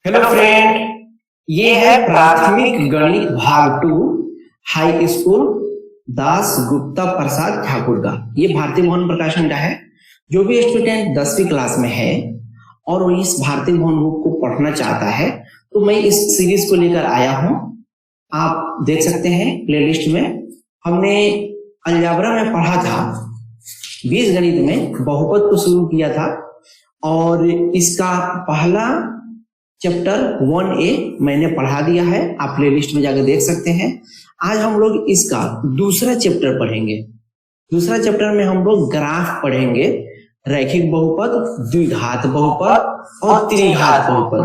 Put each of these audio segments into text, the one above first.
Hello friend, ये है प्राथमिक गणित भाग 2 हाई स्कूल दास गुप्ता प्रसाद ठाकुर का। ये भारतीय भवन प्रकाशन का है। जो भी स्टूडेंट 10वीं क्लास में है और वो इस भारतीय भवन बुक को पढ़ना चाहता है तो मैं इस सीरीज को लेकर आया हूँ। आप देख सकते हैं प्लेलिस्ट में हमने अलजाब्रा में पढ़ा था, बीजगणित में बहुपद को शुरू किया था और इसका पहला चैप्टर 1A मैंने पढ़ा दिया है, आप प्लेलिस्ट में जाकर देख सकते हैं। आज हम लोग इसका दूसरा चैप्टर पढ़ेंगे। दूसरा चैप्टर में हम लोग ग्राफ पढ़ेंगे, रैखिक बहुपद, द्विघात बहुपद और त्रिघात बहुपद।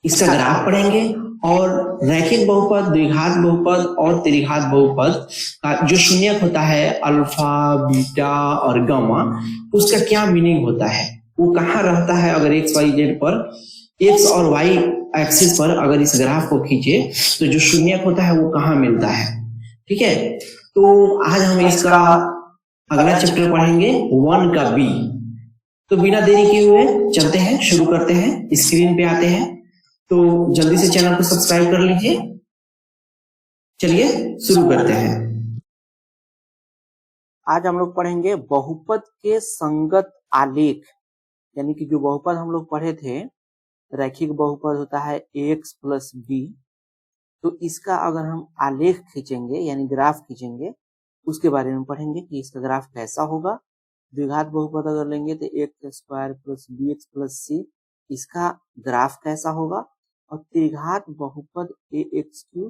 इसका ग्राफ पढ़ेंगे और रैखिक बहुपद, द्विघात बहुपद और त्रिघात बहुपद का जो शून्यक होता है अल्फा, बीटा और गामा, उसका क्या मीनिंग होता है, वो कहाँ रहता है। अगर एक्स वाई जेड पर, एक्स और वाई एक्सिस पर अगर इस ग्राफ को खींचे तो जो शून्यक होता है वो कहाँ मिलता है। ठीक है, तो आज हम इसका अगला चैप्टर पढ़ेंगे 1 का बी। तो बिना देरी किए हुए चलते हैं, शुरू करते हैं। स्क्रीन पे आते हैं तो जल्दी से चैनल को सब्सक्राइब कर लीजिए। चलिए शुरू करते हैं। आज हम लोग पढ़ेंगे बहुपद के संगत आलेख, यानी कि जो बहुपद हम लोग पढ़े थे, रैखिक बहुपद होता है ax प्लस बी, तो इसका अगर हम आलेख खींचेंगे यानी ग्राफ खींचेंगे उसके बारे में पढ़ेंगे कि इसका ग्राफ कैसा होगा। द्विघात बहुपद अगर लेंगे तो x square plus b x plus c, इसका ग्राफ कैसा होगा। और त्रिघात बहुपद a x cube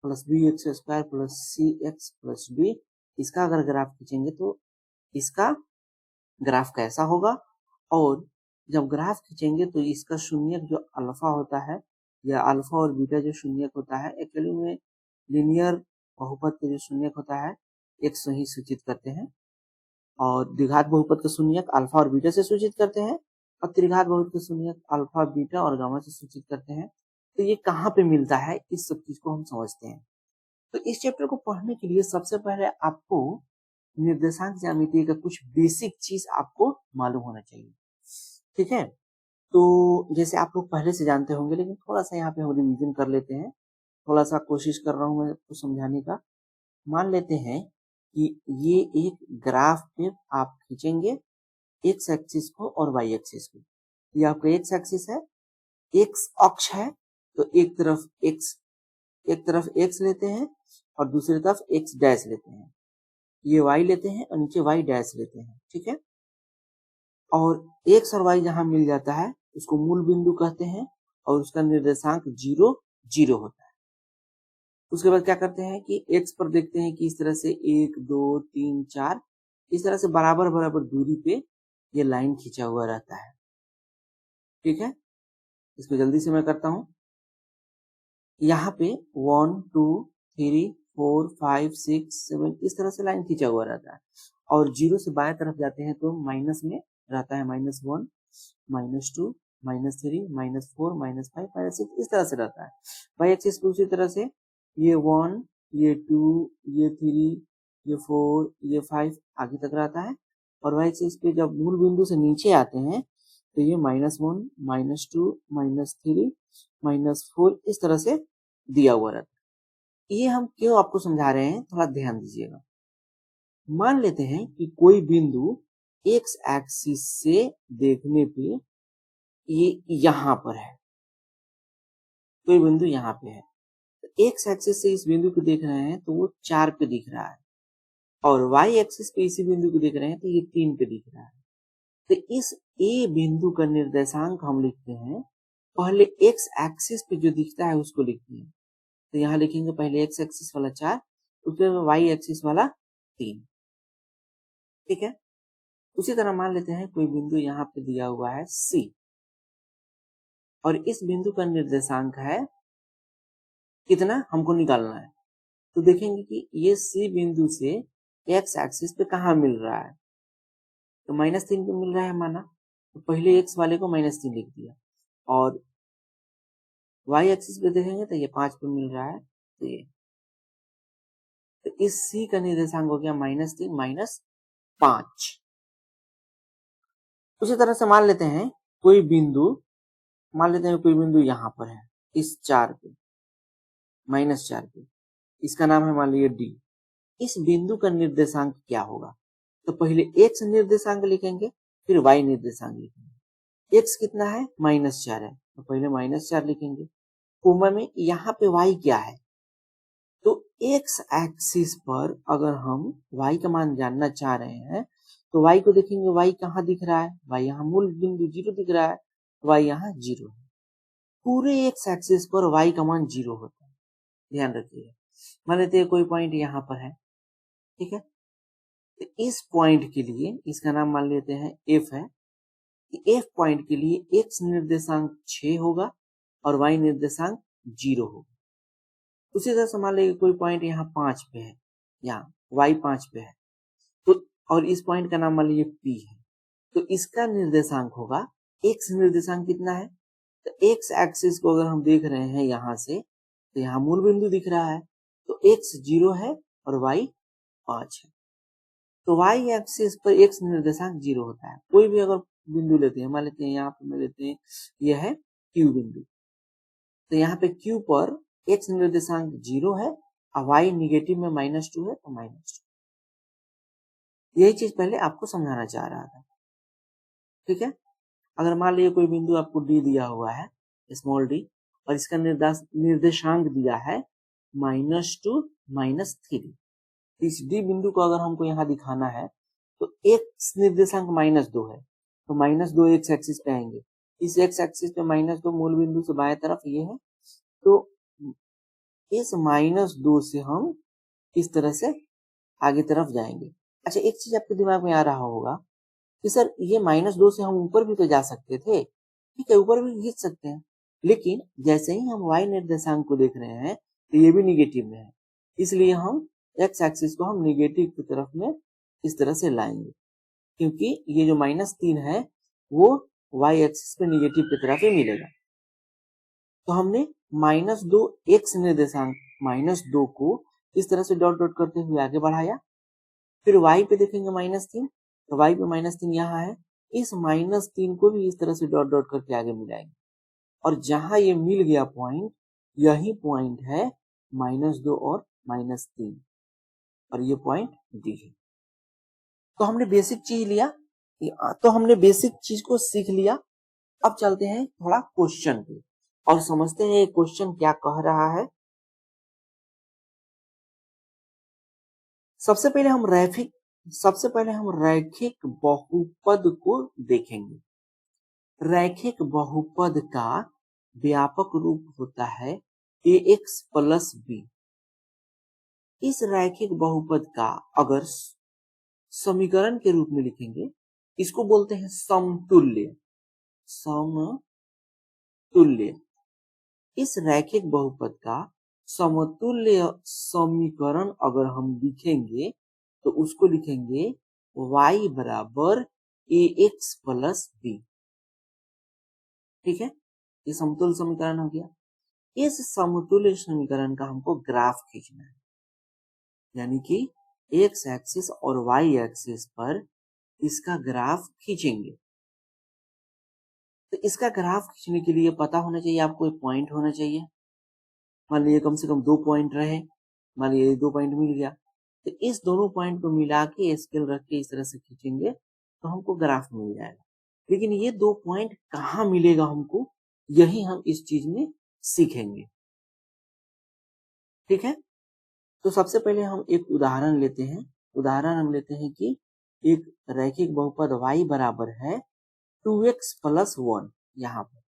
plus b x square plus c x plus b, इसका अगर ग्राफ खींचेंगे तो इसका ग्राफ कैसा होगा। और जब ग्राफ खींचेंगे तो इसका शून्यक जो अल्फा होता है या अल्फा और बीटा जो शून्यक होता है, एक्चुअली में लीनियर बहुपद का जो शून्यक होता है एक्स ही सूचित करते हैं, और द्विघात बहुपद का शून्यक अल्फा और बीटा से सूचित करते हैं, और त्रिघात बहुपद का शून्यक अल्फा, बीटा और गामा से सूचित करते हैं। तो ये कहाँ पे मिलता है, इस सब चीज को हम समझते हैं। तो इस चैप्टर को पढ़ने के लिए सबसे पहले आपको निर्देशांक ज्यामिति का कुछ बेसिक चीज आपको मालूम होना चाहिए। ठीक है, तो जैसे आप लोग पहले से जानते होंगे, लेकिन थोड़ा सा यहाँ पे हम रिवीजन कर लेते हैं। थोड़ा सा कोशिश कर रहा हूँ मैं आपको समझाने का। मान लेते हैं कि ये एक ग्राफ पे आप खींचेंगे एक्स एक्सिस को और वाई एक्सिस को। ये आपका एक्स एक्सिस है, एक्स अक्ष है, तो एक तरफ एक्स लेते हैं और दूसरी तरफ एक्स डैश लेते हैं। ये वाई लेते हैं और नीचे वाई डैश लेते हैं। ठीक है, और एक्स और वाई जहां मिल जाता है उसको मूल बिंदु कहते हैं और उसका निर्देशांक 0 0 होता है। उसके बाद क्या करते हैं कि एक्स पर देखते हैं कि इस तरह से 1 2 3 4 इस तरह से बराबर बराबर दूरी पे ये लाइन खींचा हुआ रहता है। ठीक है, इसको जल्दी से मैं करता हूं। यहाँ पे 1 2 3 4 5 6 7 इस तरह से लाइन खींचा हुआ रहता है, और 0 से बाएं तरफ जाते हैं तो माइनस में रहता है, -1 -2 -3 -4 -5 -6 इस तरह से रहता है। वाई एक्सिस पे उसी तरह से ये 1 ये 2 ये 3 ये 4 ये 5 आगे तक रहता है, और वाई एक्सिस पे जब मूल बिंदु से नीचे आते हैं तो ये -1 -2 -3 -4 इस तरह से दिया हुआ रहता है। ये हम क्यों आपको समझा रहे हैं, थोड़ा ध्यान दीजिएगा। मान लेते हैं कि कोई बिंदु एक्स एक्सिस से देखने पे ये यहाँ पर है, कोई बिंदु यहाँ पे है, तो एक्स एक्सिस से इस बिंदु को देख रहे हैं तो वो 4 पे दिख रहा है, और वाई एक्सिस पे इसी बिंदु को देख रहे हैं तो ये 3 पे दिख रहा है। तो इस ए बिंदु का निर्देशांक हम लिखते हैं, पहले एक्स एक्सिस पे जो दिखता है उसको लिखते हैं। तो यहाँ लिखेंगे पहले एक्स एक्सिस वाला 4, उसके बाद वाई एक्सिस वाला 3। ठीक है, उसी तरह मान लेते हैं कोई बिंदु यहाँ पे दिया हुआ है सी, और इस बिंदु का निर्देशांक है कितना, हमको निकालना है। तो देखेंगे कि ये सी बिंदु से एक्स एक्सिस पे कहाँ मिल रहा है, तो -3 पे मिल रहा है माना, तो पहले एक्स वाले को -3 लिख दिया, और वाई एक्सिस पे देखेंगे तो ये 5 पे मिल रहा है, तो ये, तो इस सी का निर्देशांक हो गया -3 -5। उसी तरह से मान लेते हैं कोई बिंदु मान लेते हैं कोई बिंदु यहाँ पर है, इस 4 पे, -4 पे, इसका नाम है मान लीजिए डी। इस बिंदु का निर्देशांक क्या होगा? तो पहले x निर्देशांक लिखेंगे, फिर y निर्देशांक लिखेंगे। x कितना है? -4 है, तो पहले -4 लिखेंगे। कोमा में यहाँ पे y क्या है? तो x एक्सिस पर अगर हम y का मान जानना चाह रहे हैं तो y को देखेंगे, y कहाँ दिख रहा है? y यहाँ मूल बिंदु 0 दिख रहा है, y यहाँ 0 है। पूरे x एक्सिस पर y का मान 0 होता है, ध्यान रखिएगा। मान लेते हैं कोई पॉइंट यहाँ पर है, ठीक है, तो इस पॉइंट के लिए इसका नाम मान लेते हैं f है। f पॉइंट के लिए x निर्देशांक 6 होगा और y निर्देशांक 0 होगा। उसी तरह से मान लीजिए कोई पॉइंट यहाँ 5 पे है, यहाँ y 5 पे है, तो और इस पॉइंट का नाम मान लीजिए p है, तो इसका निर्देशांक होगा, x निर्देशांक कितना है? तो x एक्सिस को अगर हम देख रहे हैं यहाँ से, तो यहाँ मूल बिंदु दिख रहा है, तो x 0 है और y 5 है। तो y एक्सिस पर x निर्देशांक 0 होता है। कोई भी अगर बिंदु लेते हैं, मान लेते हैं यहाँ पे लेते हैं, यह है q बिंदु, तो यहाँ पे q पर x निर्देशांक 0 है और y निगेटिव में -2 है, तो -2। यही चीज पहले आपको समझाना चाह रहा था, ठीक है। अगर मान लीजिए कोई बिंदु आपको d दिया हुआ है, स्मॉल d, और इसका निर्देशांक दिया है -2 -3, इस d बिंदु को अगर हमको यहाँ दिखाना है तो x निर्देशांक -2 है, तो -2 x एक्सिस पे आएंगे, इस x एक्सिस पे -2 मूल बिंदु से बाएं तरफ ये है, तो इस -2 से हम इस तरह से आगे तरफ जाएंगे। अच्छा, एक चीज आपके दिमाग में आ रहा होगा कि सर ये -2 से हम ऊपर भी तो जा सकते थे, ठीक है, ऊपर भी खींच सकते हैं, लेकिन जैसे ही हम y निर्देशांक को देख रहे हैं तो ये भी निगेटिव में है, इसलिए हम x एक्सिस को हम निगेटिव की तरफ में इस तरह से लाएंगे, क्योंकि ये जो -3 है वो y एक्सिस पे निगेटिव की तरफ ही मिलेगा। तो हमने -2 x निर्देशांक -2 को इस तरह से डॉट डॉट करते हुए आगे बढ़ाया, फिर y पे देखेंगे -3, तो y पे -3 यहाँ है, इस -3 को भी इस तरह से डॉट डॉट करके आगे मिलाएंगे, और जहां ये मिल गया पॉइंट, यही पॉइंट है -2 और -3, और ये पॉइंट डी है। तो हमने बेसिक चीज लिया, तो हमने बेसिक चीज को सीख लिया। अब चलते हैं थोड़ा क्वेश्चन पे और समझते हैं क्वेश्चन क्या कह रहा है। सबसे पहले हम रैखिक बहुपद को देखेंगे। रैखिक बहुपद का व्यापक रूप होता है ax प्लस b। इस रैखिक बहुपद का अगर समीकरण के रूप में लिखेंगे, इसको बोलते हैं समतुल्य। समतुल्य, इस रैखिक बहुपद का समतुल्य समीकरण अगर हम लिखेंगे तो उसको लिखेंगे y बराबर ax प्लस b, ठीक है, ये समतुल्य समीकरण हो गया। इस समतुल्य समीकरण का हमको ग्राफ खींचना है, यानी कि x एक्सिस और y एक्सिस पर इसका ग्राफ खींचेंगे। तो इसका ग्राफ खींचने के लिए पता होना चाहिए आपको, एक पॉइंट होना चाहिए, मान लीजिए कम से कम 2 पॉइंट रहे, मान लीजिए 2 पॉइंट मिल गया, तो इस दोनों पॉइंट को मिला के स्केल रख के इस तरह से खींचेंगे तो हमको ग्राफ मिल जाएगा। लेकिन ये 2 पॉइंट कहाँ मिलेगा हमको, यही हम इस चीज में सीखेंगे, ठीक है। तो सबसे पहले हम एक उदाहरण लेते हैं। उदाहरण हम लेते हैं कि एक रैखिक बहुपद y बराबर है 2x प्लस 1 यहाँ पर।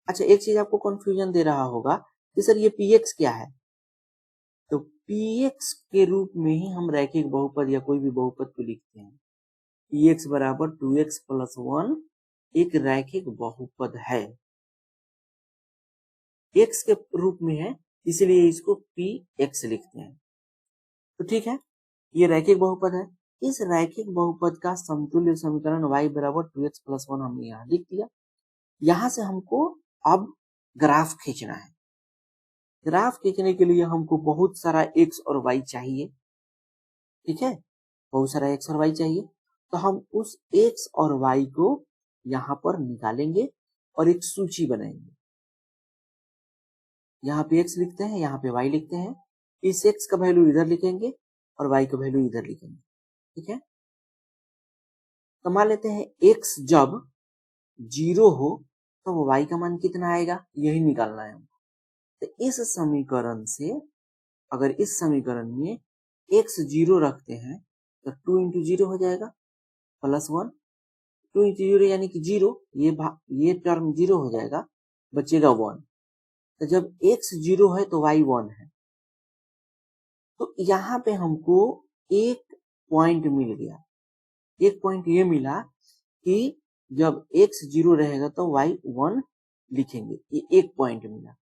अच्छा, एक चीज आपको कंफ्यूजन दे रहा होगा कि सर ये px क्या है, तो px के रूप में ही हम रैखिक बहुपद या कोई भी बहुपद को लिखते हैं। px बराबर 2x प्लस 1 एक रैखिक बहुपद है, x के रूप में है, इसलिए इसको px लिखते हैं। तो ठीक है, ये रैखिक बहुपद है। इस रैखिक बहुपद का समतुल्य समीकरण y बराबर 2x प्लस 1 हमने यहाँ लिख दिया। यहाँ से हमको अब ग्राफ खींचना है। ग्राफ खींचने के लिए हमको बहुत सारा x और y चाहिए, ठीक है, बहुत सारा x और y चाहिए। तो हम उस x और y को यहाँ पर निकालेंगे और एक सूची बनाएंगे। यहाँ पे x लिखते हैं, यहाँ पे y लिखते हैं। इस x का वैल्यू इधर लिखेंगे और y का वैल्यू इधर लिखेंगे। ठीक है, तो मान लेते हैं x जब 0 हो तो वो y का मान कितना आएगा, यही निकालना है। तो इस समीकरण से अगर इस समीकरण में x 0 रखते हैं तो 2 इंटू 0 हो जाएगा प्लस 1। 2 इंटू 0 यानी कि 0, ये टर्म 0 हो जाएगा, बचेगा 1। तो जब x 0 है तो y 1 है। तो यहाँ पे हमको एक पॉइंट मिल गया। एक पॉइंट ये मिला कि जब x 0 रहेगा तो y 1 लिखेंगे, ये एक पॉइंट मिला।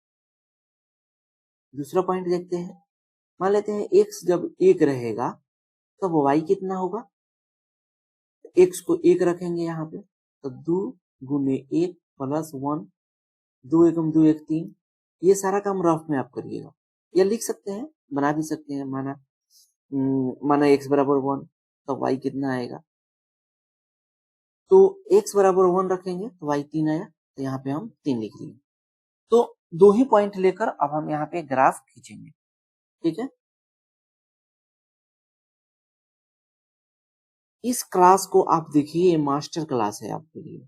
दूसरा पॉइंट देखते हैं। मान लेते हैं x जब 1 रहेगा तब y कितना होगा। x को 1 रखेंगे यहाँ पे, तो 2 गुने 1 प्लस 1, 2 एकम 2 1 3। ये सारा काम रफ में आप करिएगा, या लिख सकते हैं, बना भी सकते हैं। माना x बराबर 1 तो y कितना आएगा। तो x बराबर 1 रखेंगे तो y 3 आया, तो यहाँ पे हम 3 लिख लिए। तो दो ही पॉइंट लेकर अब हम यहाँ पे ग्राफ खींचेंगे। ठीक है, इस क्लास को आप देखिए, ये मास्टर क्लास है आपके लिए,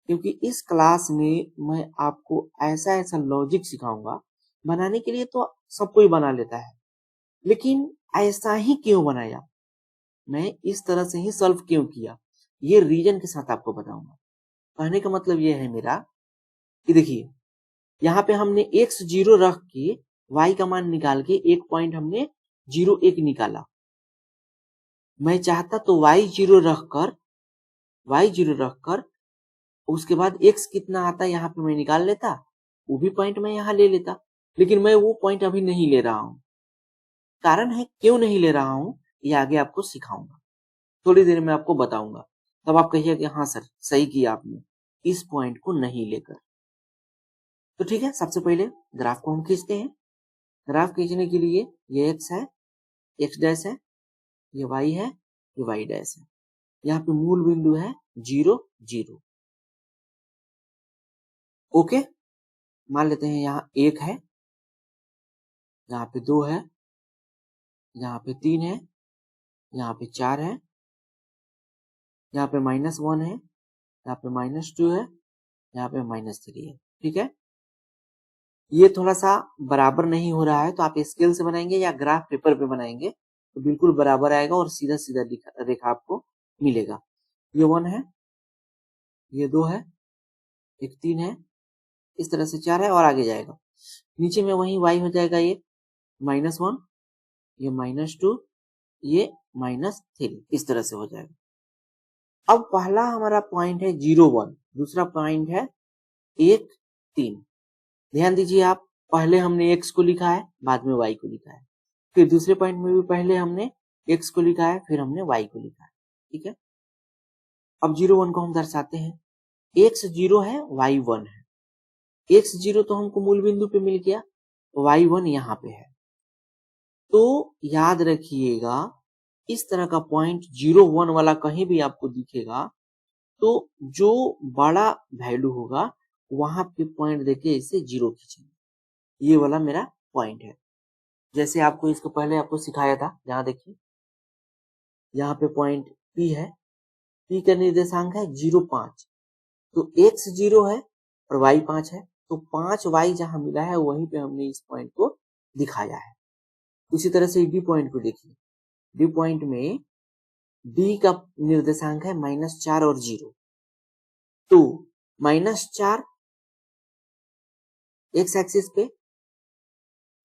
क्योंकि इस क्लास में मैं आपको ऐसा ऐसा लॉजिक सिखाऊंगा। बनाने के लिए तो सब कोई बना लेता है, लेकिन ऐसा ही क्यों बनाया, मैं इस तरह से ही सॉल्व क्यों किया, ये रीजन के साथ आपको बताऊंगा। कहने का मतलब ये है मेरा कि देखिए, यहाँ पे हमने x 0 रख के y का मान निकाल के एक पॉइंट हमने 0 1 निकाला। मैं चाहता तो y 0 रखकर उसके बाद x कितना आता है यहाँ पे मैं निकाल लेता, वो भी पॉइंट मैं यहाँ ले लेता। लेकिन मैं वो पॉइंट अभी नहीं ले रहा हूं। कारण है क्यों नहीं ले रहा हूं, ये आगे आपको सिखाऊंगा, थोड़ी देर में आपको बताऊंगा। तब आप कहिए कि हाँ सर सही किया आपने इस पॉइंट को नहीं लेकर। तो ठीक है, सबसे पहले ग्राफ को हम खींचते हैं। ग्राफ खींचने के लिए ये x है, x डैश है, ये y है, ये y डैश है। यहाँ पे मूल बिंदु है 0 0। ओके, मान लेते हैं यहाँ 1 है, यहाँ पे 2 है, यहाँ पे 3 है, यहाँ पे 4 है, यहाँ पे -1 है, यहाँ पे -2 है, यहाँ पे -3 है। ठीक है, ये थोड़ा सा बराबर नहीं हो रहा है, तो आप स्केल से बनाएंगे या ग्राफ पेपर पे बनाएंगे तो बिल्कुल बराबर आएगा और सीधा सीधा रेखा आपको मिलेगा। ये 1 है, ये 2 है, एक 3 है, इस तरह से 4 है और आगे जाएगा। नीचे में वही y हो जाएगा, ये -1, ये -2, ये -3, इस तरह से हो जाएगा। अब पहला हमारा पॉइंट है 0 1, दूसरा पॉइंट है 1 3। ध्यान दीजिए आप, पहले हमने x को लिखा है, बाद में y को लिखा है। फिर दूसरे पॉइंट में भी पहले हमने x को लिखा है, फिर हमने y को लिखा है। ठीक है, अब 0 1 को हम दर्शाते हैं। x 0 है, y 1 है। x 0 तो हमको मूल बिंदु पे मिल गया, y 1 यहाँ पे है। तो याद रखिएगा, इस तरह का पॉइंट 0 1 वाला कहीं भी आपको दिखेगा तो जो बड़ा वैल्यू होगा वहां पे पॉइंट देके इसे 0 खींचेंगे। ये वाला मेरा पॉइंट है। जैसे आपको इसको पहले आपको सिखाया था, यहाँ देखिए, यहाँ पे पॉइंट P है, P का निर्देशांक है 0 5। तो x 0 है और y 5 है, तो 5y जहां मिला है वहीं पे हमने इस पॉइंट को दिखाया है। उसी तरह से D पॉइंट को देखिए, D पॉइंट में D का निर्देशांक है -4 और 0। तो -4 x एक्सिस पे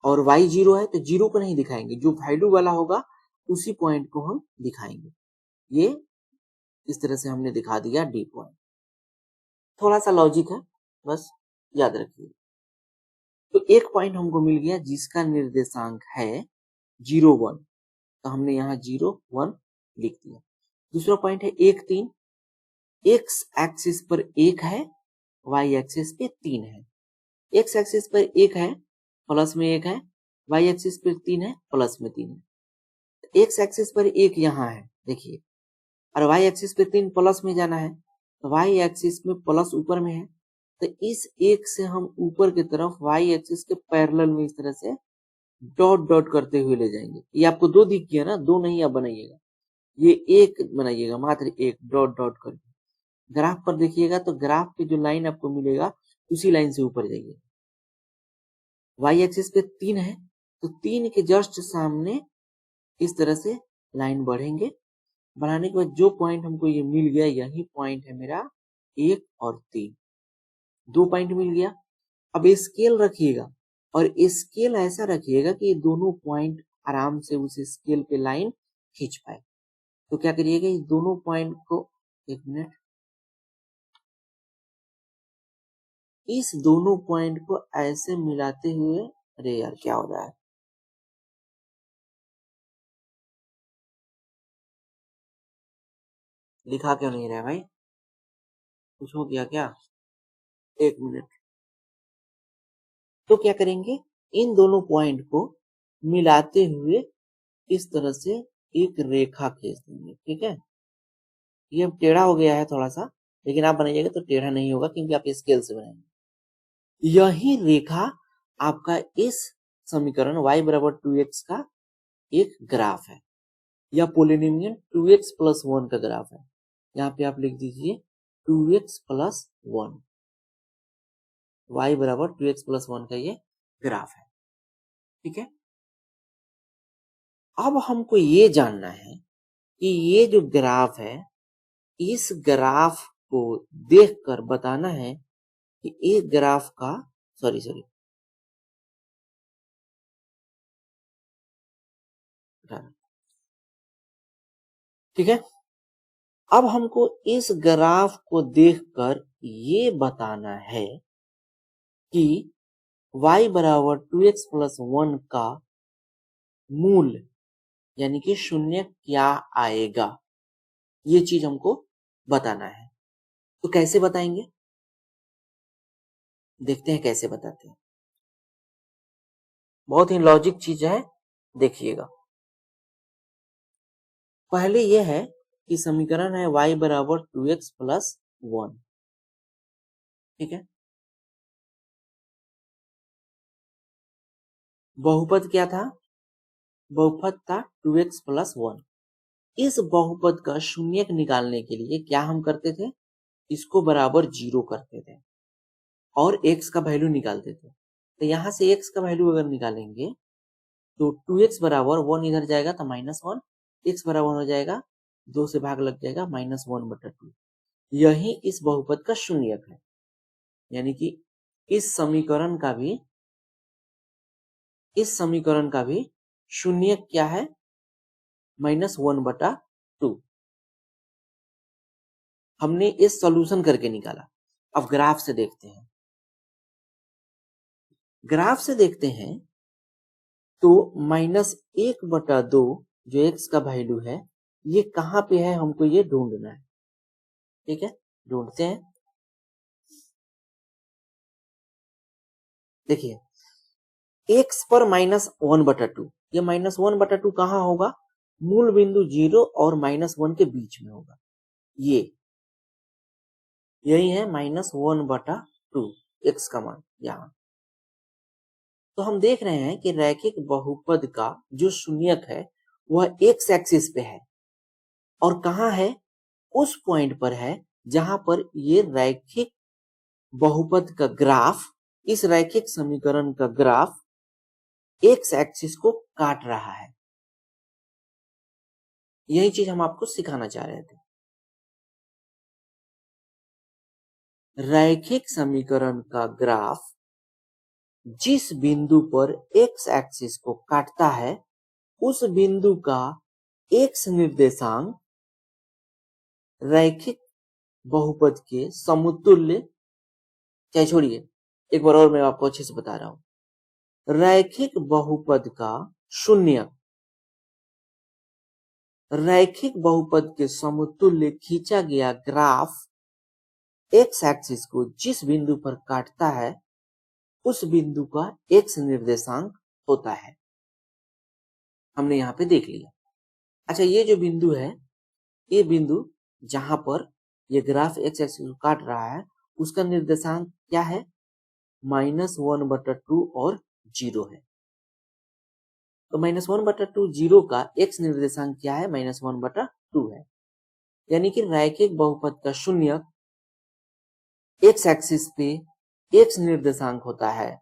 और y 0 है, तो 0 को नहीं दिखाएंगे, जो वैल्यू वाला होगा उसी पॉइंट को हम दिखाएंगे। ये इस तरह से हमने दिखा दिया D पॉइंट। थोड़ा सा लॉजिक है, बस याद रखिए। तो एक पॉइंट हमको मिल गया जिसका निर्देशांक है 0 1, तो हमने यहाँ 0 1 लिख दिया। दूसरा पॉइंट है 1 3, x एक्सिस पर 1 है, y एक्सिस पे 3 है। x एक्सिस पर 1 है, प्लस में 1 है, y एक्सिस पर 3 है, प्लस में 3 है। x एक्सिस पर 1 यहाँ है देखिए, और y एक्सिस पे 3 प्लस में जाना है, तो y एक्सिस में प्लस ऊपर में है, तो इस एक से हम ऊपर की तरफ वाई एक्सिस के पैरेलल में इस तरह से डॉट डॉट करते हुए ले जाएंगे। ये आपको दो दिख गया ना, दो नहीं आप बनाइएगा, ये एक बनाइएगा, मात्र एक डॉट डॉट करके। ग्राफ पर देखिएगा तो ग्राफ पे जो लाइन आपको मिलेगा उसी लाइन से ऊपर जाइए। वाई एक्सिस पे 3 है तो 3 के जस्ट सामने इस तरह से लाइन बढ़ेंगे। बढ़ाने के बाद जो पॉइंट हमको ये मिल गया, यही पॉइंट है मेरा 1 और 3, 2 पॉइंट मिल गया। अब स्केल रखिएगा और स्केल ऐसा रखिएगा कि ये दोनों पॉइंट आराम से उस स्केल पे लाइन खींच पाए। तो क्या करिएगा, इस दोनों पॉइंट को, एक मिनट, इस दोनों पॉइंट को ऐसे मिलाते हुए, अरे यार क्या हो रहा है, लिखा क्यों नहीं रहा है भाई, कुछ हो गया क्या, एक मिनट। तो क्या करेंगे, इन दोनों पॉइंट को मिलाते हुए इस तरह से एक रेखा खींच देंगे, ठीक है। ये अब टेढ़ा हो गया है थोड़ा सा, लेकिन आप बनाइएगा तो टेढ़ा नहीं होगा क्योंकि आप स्केल से बनाएंगे। यही रेखा आपका इस समीकरण y बराबर 2x का एक ग्राफ है, या पोलिनोमियल 2x प्लस 1 का ग्राफ है। यहाँ पे आप लिख दीजिए 2x प्लस 1, y बराबर 2x प्लस 1 का ये ग्राफ है, ठीक है। अब हमको ये जानना है कि ये जो ग्राफ है, इस ग्राफ को देखकर बताना है कि एक ग्राफ का, सॉरी, ठीक है। अब हमको इस ग्राफ को देखकर ये बताना है कि y बराबर 2x प्लस 1 का मूल यानी कि शून्य क्या आएगा, ये चीज हमको बताना है। तो कैसे बताएंगे, देखते हैं कैसे बताते हैं। बहुत ही लॉजिक चीज है, देखिएगा। पहले यह है कि समीकरण है y बराबर 2x प्लस 1, ठीक है। बहुपद क्या था, बहुपद था 2x प्लस 1। इस बहुपद का शून्यक निकालने के लिए क्या हम करते थे, इसको बराबर 0 करते थे और x का वैल्यू निकालते थे। तो यहां से x का वैल्यू अगर निकालेंगे तो 2x बराबर 1 इधर जाएगा तो -1, x बराबर हो जाएगा 2 से भाग लग जाएगा -1/2। यही इस बहुपद का शून्यक है, यानी कि इस समीकरण का भी शून्यक क्या है, -1/2। हमने इस सॉल्यूशन करके निकाला। अब ग्राफ से देखते हैं, ग्राफ से देखते हैं तो -1/2 जो x का वैल्यू है, ये कहां पे है हमको ये ढूंढना है, ठीक है। ढूंढते हैं, देखिए x पर -1/2, ये -1/2 कहां होगा, मूल बिंदु 0 और -1 के बीच में होगा, यही है -1/2 x का मान यहाँ। तो हम देख रहे हैं कि रैखिक बहुपद का जो शून्यक है वह x एक्सिस पे है और कहाँ है, उस पॉइंट पर है जहां पर ये रैखिक बहुपद का ग्राफ, इस रैखिक समीकरण का ग्राफ x एक्सिस को काट रहा है। यही चीज हम आपको सिखाना चाह रहे थे। रैखिक समीकरण का ग्राफ जिस बिंदु पर x एक्सिस को काटता है, उस बिंदु का x निर्देशांक रैखिक बहुपद के समतुल्य, चाहे छोड़िए, एक बार और मैं आपको अच्छे से बता रहा हूं। रैखिक बहुपद का शून्य रैखिक बहुपद के समतुल्य खींचा गया ग्राफ x एक्सिस को जिस बिंदु पर काटता है, उस बिंदु का x निर्देशांक होता है। हमने यहां पे देख लिया। अच्छा, ये जो बिंदु है, ये बिंदु जहां पर ये ग्राफ x एक्सिस को काट रहा है, उसका निर्देशांक क्या है, -1/2 और 0 है। तो -1/2 0 का x निर्देशांक क्या है, -1/2 है। यानी कि रैखिक बहुपद का शून्यक x एक्सिस पे x निर्देशांक होता है,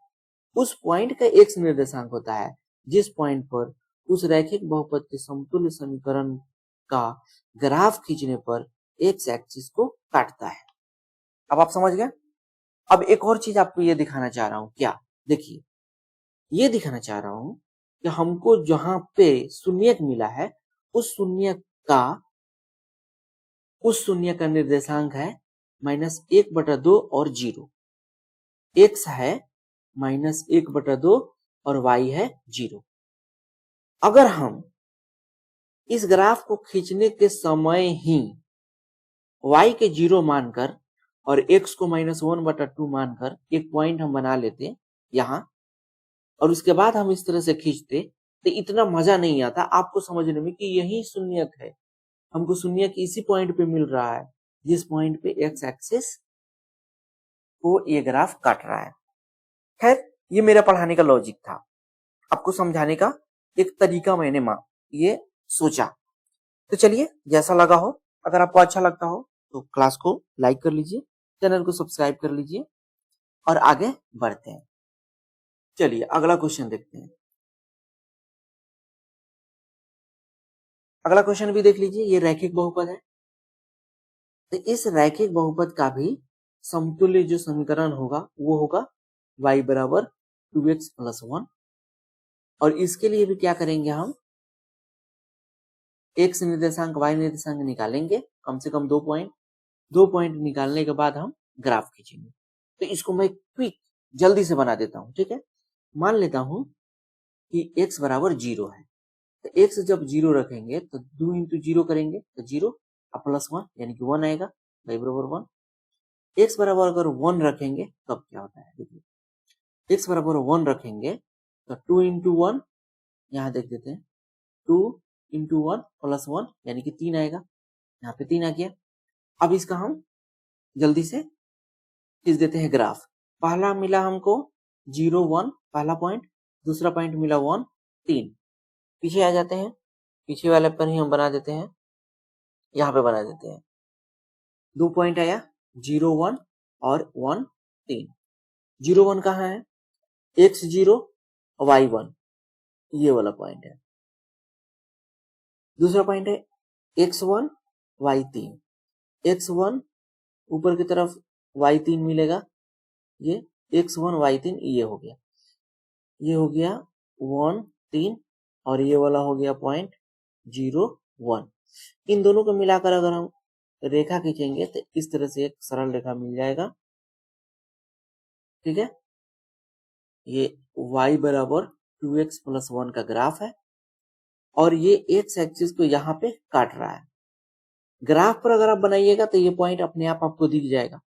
उस पॉइंट का x निर्देशांक होता है जिस पॉइंट पर उस रैखिक बहुपद के समतुल्य समीकरण का ग्राफ खींचने पर x एक्सिस को काटता है। अब आप समझ गए। अब एक और चीज आपको ये दिखाना चाह रहा हूं, क्या, देखिए ये दिखाना चाह रहा हूं कि हमको जहां पे शून्यक मिला है उस शून्य का निर्देशांक है -1/2 और 0, x है -1/2 और y है 0। अगर हम इस ग्राफ को खींचने के समय ही y के 0 मानकर और x को -1/2 मानकर एक पॉइंट हम बना लेते यहां, और उसके बाद हम इस तरह से खींचते, तो इतना मजा नहीं आता आपको समझने में कि यही शून्यक है। हमको शून्यक इसी पॉइंट पे मिल रहा है जिस पॉइंट पे x एक्सिस को ये ग्राफ काट रहा है। खैर, ये मेरा पढ़ाने का लॉजिक था, आपको समझाने का एक तरीका मैंने ये सोचा। तो चलिए, जैसा लगा हो, अगर आपको अच्छा लगता हो तो क्लास को लाइक कर लीजिए, चैनल को सब्सक्राइब कर लीजिए और आगे बढ़ते हैं। चलिए अगला क्वेश्चन देखते हैं। अगला क्वेश्चन भी देख लीजिए, ये रैखिक बहुपद है। तो इस रैखिक बहुपद का भी समतुल्य जो समीकरण होगा वो होगा y = 2x + 1, और इसके लिए भी क्या करेंगे, हम x निर्देशांक y निर्देशांक निकालेंगे, कम से कम 2 पॉइंट निकालने के बाद हम ग्राफ खींचेंगे। तो इसको मैं क्विक जल्दी से बना देता हूं, ठीक है। मान लेता हूं कि x = 0 है, तो x जब 0 रखेंगे तो 2 × 0 करेंगे तो 0 +1 यानी कि 1 आएगा, y = 1। x बराबर अगर 1 रखेंगे तब क्या होता है, देखिए x बराबर 1 रखेंगे तो 2 × 1, यहाँ देख देते हैं, 2 × 1 + 1 यानी कि 3 आएगा, यहाँ पे 3 आ गया। अब इसका हम जल्दी से खींच देते हैं ग्राफ। पहला मिला हमको 0 1 पहला पॉइंट, दूसरा पॉइंट मिला 1 3, पीछे आ जाते हैं, पीछे वाले पर ही हम बना देते हैं, यहाँ पे बना देते हैं। 2 पॉइंट आया 0 1 और 1 3। 0 1 कहाँ है, x0 y1, ये वाला पॉइंट है। दूसरा पॉइंट है x1 y3, x1 ऊपर की तरफ y3 मिलेगा, ये x1 y3 ये हो गया, 1 3, और ये वाला हो गया पॉइंट 0 1। इन दोनों को मिलाकर अगर हम रेखा खींचेंगे तो इस तरह से एक सरल रेखा मिल जाएगा, ठीक है। ये y = 2x + 1 का ग्राफ है और ये x एक्सिस को यहाँ पे काट रहा है। ग्राफ पर अगर आप बनाइएगा तो ये पॉइंट अपने आप आपको दिख जाएगा,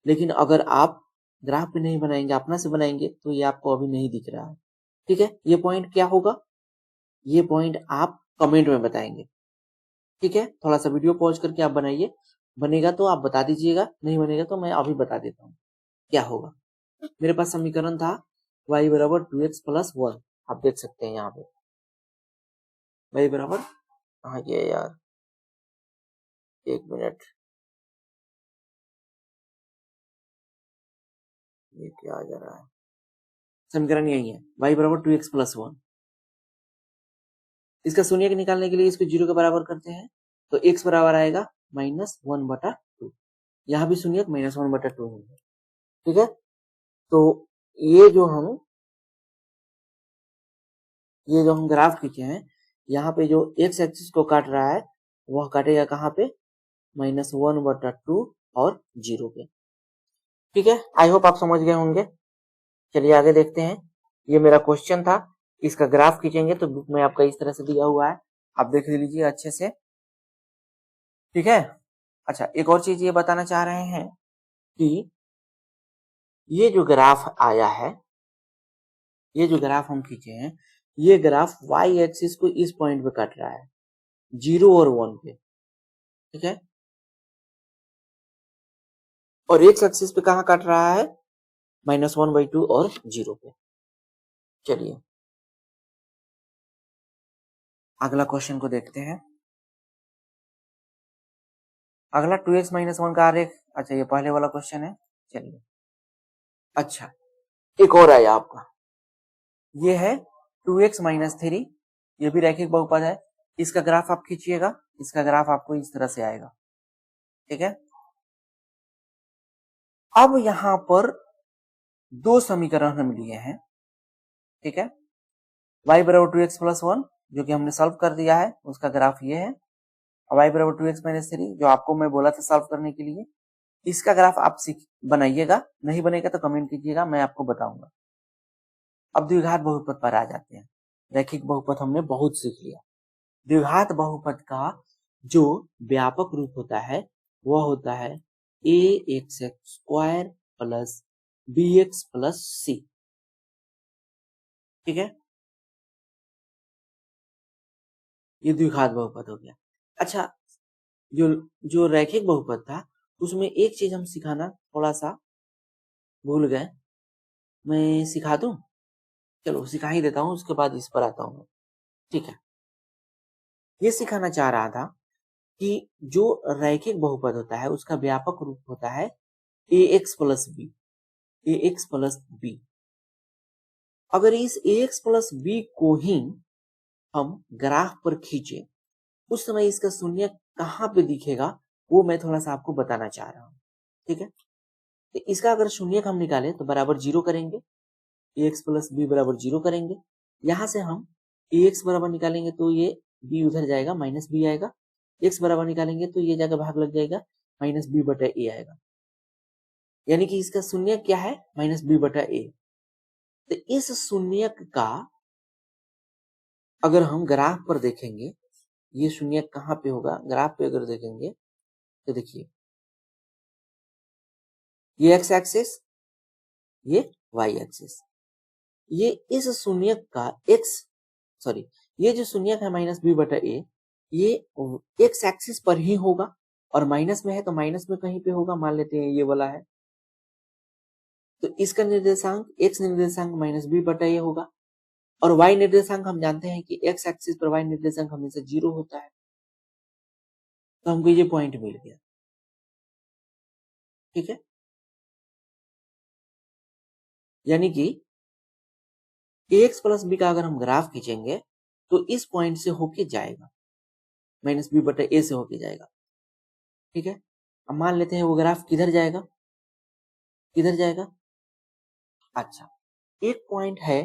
लेकिन अगर आप ग्राफ पे नहीं बनाएंगे, अपना से बनाएंगे, तो ये आपको अभी नहीं दिख रहा है, ठीक है। ये पॉइंट क्या होगा, ये पॉइंट आप कमेंट में बताएंगे, ठीक है। थोड़ा सा वीडियो पॉज करके आप बनाइए, बनेगा तो आप बता दीजिएगा, नहीं बनेगा तो मैं अभी बता देता हूँ क्या होगा। मेरे पास समीकरण था y = 2x + 1, आप देख सकते हैं यहाँ पे y बराबर, हाँ ये यार 1 मिनट, ये क्या आ जा रहा है, समीकरण यही है, y = 2x + 1। इसका शून्य निकालने के लिए इसको 0 के बराबर करते हैं तो x बराबर आएगा -1/2, यहाँ भी शून्य -1/2 है, ठीक है। तो ये जो हम ग्राफ खींचे हैं, यहाँ पे जो x एक्सिस को काट रहा है वह काटेगा कहाँ पे, -1/2 और 0 पे, ठीक है। आई होप आप समझ गए होंगे। चलिए आगे देखते हैं। ये मेरा क्वेश्चन था, इसका ग्राफ खींचेंगे तो बुक में आपका इस तरह से दिया हुआ है, आप देख लीजिए अच्छे से, ठीक है। अच्छा, एक और चीज ये बताना चाह रहे हैं कि ये जो ग्राफ आया है, ये जो ग्राफ हम खींचे हैं, ये ग्राफ y एक्सिस को इस पॉइंट पे काट रहा है, 0 और 1 पे, ठीक है। और एक्स एक्सिस पे कहाँ काट रहा है, -1/2 और 0 पे। चलिए अगला क्वेश्चन को देखते हैं। अगला 2x - 1 का आरेख, अच्छा ये पहले वाला क्वेश्चन है। चलिए अच्छा एक और आया आपका, ये है 2x - 3, ये भी रैखिक बहुपद है। इसका ग्राफ आप खींचिएगा, इसका ग्राफ आपको इस तरह से आएगा, ठीक है। अब यहां पर दो समीकरण हम लिए हैं, ठीक है। y बराबर 2x + 1 जो कि हमने सॉल्व कर दिया है, उसका ग्राफ ये है। y बराबर 2x - 3 जो आपको मैं बोला था सॉल्व करने के लिए, इसका ग्राफ आप बनाइएगा, नहीं बनेगा तो कमेंट कीजिएगा, मैं आपको बताऊंगा। अब द्विघात बहुपद पर आ जाते हैं। रैखिक बहुपद हमने बहुत सीख लिया। द्विघात बहुपद का जो व्यापक रूप होता है वह होता है ax² + bx + c, ठीक है। ये द्विघात बहुपद हो गया। अच्छा जो जो रैखिक बहुपद था उसमें एक चीज हम सिखाना थोड़ा सा भूल गए, मैं सिखा दूं, चलो सिखा ही देता हूं, उसके बाद इस पर आता हूं, ठीक है। ये सिखाना चाह रहा था कि जो रैखिक बहुपद होता है उसका व्यापक रूप होता है ax + b, ax + b। अगर इस ax + b को ही हम ग्राफ पर खींचे, उस समय इसका शून्य कहाँ पे दिखेगा वो मैं थोड़ा सा आपको बताना चाह रहा हूँ, ठीक है। तो इसका अगर शून्य हम निकाले तो बराबर 0 करेंगे, ax + b बराबर 0 करेंगे। यहां से हम ax बराबर निकालेंगे तो ये b उधर जाएगा, -b आएगा। x बराबर निकालेंगे तो ये जगह भाग लग जाएगा, -b/a आएगा। यानी कि इसका शून्य क्या है, -b/a। तो इस शून्य का अगर हम ग्राफ पर देखेंगे, ये शून्य कहाँ पे होगा, ग्राफ पे अगर देखेंगे तो देखिए ये x एक्सिस, ये y एक्सिस, ये इस शून्य का ये जो शून्य है -b/a, ये x एक्सिस पर ही होगा, और माइनस में है तो माइनस में कहीं पे होगा, मान लेते हैं ये वाला है, तो इसका निर्देशांक x निर्देशांक -b/a होगा। और y निर्देशांक हम जानते हैं कि x एक्सिस पर y निर्देशांक हमेशा 0 होता है, तो हमको ये पॉइंट मिल गया, ठीक है। यानी कि ax + b का अगर हम ग्राफ खींचेंगे तो इस पॉइंट से होके जाएगा, -b/a से होके जाएगा, ठीक है। अब मान लेते हैं वो ग्राफ किधर जाएगा, किधर जाएगा। अच्छा एक पॉइंट है,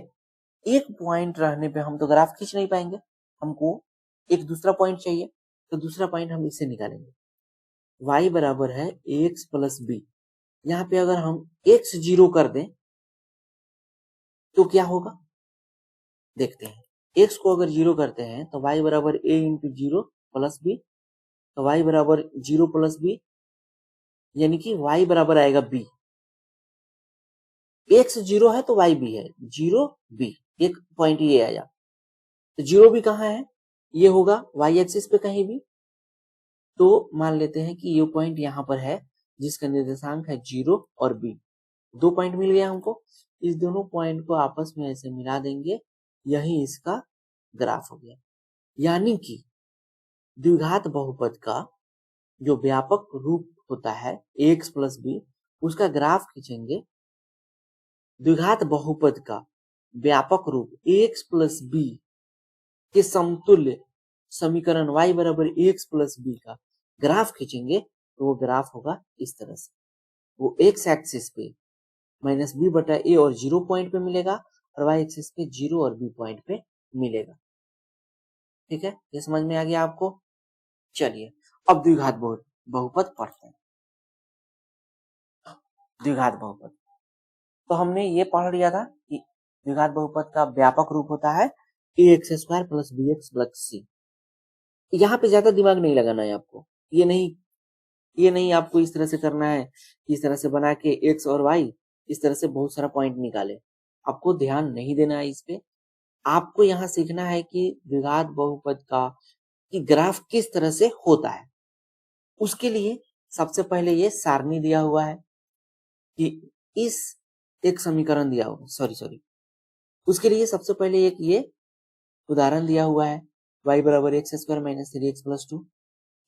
एक पॉइंट रहने पे हम तो ग्राफ खींच नहीं पाएंगे, हमको एक दूसरा पॉइंट चाहिए, तो दूसरा पॉइंट हम इससे निकालेंगे। y बराबर है ax + b, यहाँ पे अगर हम x 0 कर दें तो क्या होगा, देखते हैं। x को अगर 0 करते हैं तो y बराबर a × 0 + b, तो y बराबर 0 + b, यानी कि y बराबर आएगा b। x 0 है तो y b है, 0 b, एक पॉइंट ये आया। तो 0 भी कहाँ है, ये होगा y एक्सिस पे कहीं भी, तो मान लेते हैं कि ये पॉइंट यहाँ पर है जिसका निर्देशांक है 0 और b। दो पॉइंट मिल गया हमको, इस दोनों पॉइंट को आपस में ऐसे मिला देंगे, यही इसका ग्राफ हो गया। यानी कि द्विघात बहुपद का जो व्यापक रूप होता है ax + b, उसका ग्राफ खींचेंगे। द्विघात बहुपद का व्यापक रूप ax + b के समतुल्य समीकरण y बराबर ax + b का ग्राफ खींचेंगे तो वो ग्राफ होगा इस तरह से। वो x एक्सिस पे -b/a और 0 पॉइंट पे मिलेगा, और y एक्सिस पे 0 और b पॉइंट पे मिलेगा, ठीक है। ये समझ में आ गया आपको। चलिए अब द्विघात बहुपद पढ़ते हैं। द्विघात बहुपद तो हमने ये पढ़ लिया था कि द्विघात बहुपद का व्यापक रूप होता है ax² + bx + c। यहाँ पे ज्यादा दिमाग नहीं लगाना है आपको, ये नहीं आपको इस तरह से करना है, इस तरह से बना के x और y इस तरह से बहुत सारा पॉइंट निकाले, आपको ध्यान नहीं देना है इस पे। आपको यहाँ सीखना है कि द्विघात बहुपद का कि ग्राफ किस तरह से होता है। उसके लिए सबसे पहले ये सारणी दिया हुआ है, कि इस एक समीकरण दिया हुआ, सॉरी उसके लिए सबसे पहले एक ये उदाहरण दिया हुआ है y बराबर x square minus 3x plus 2।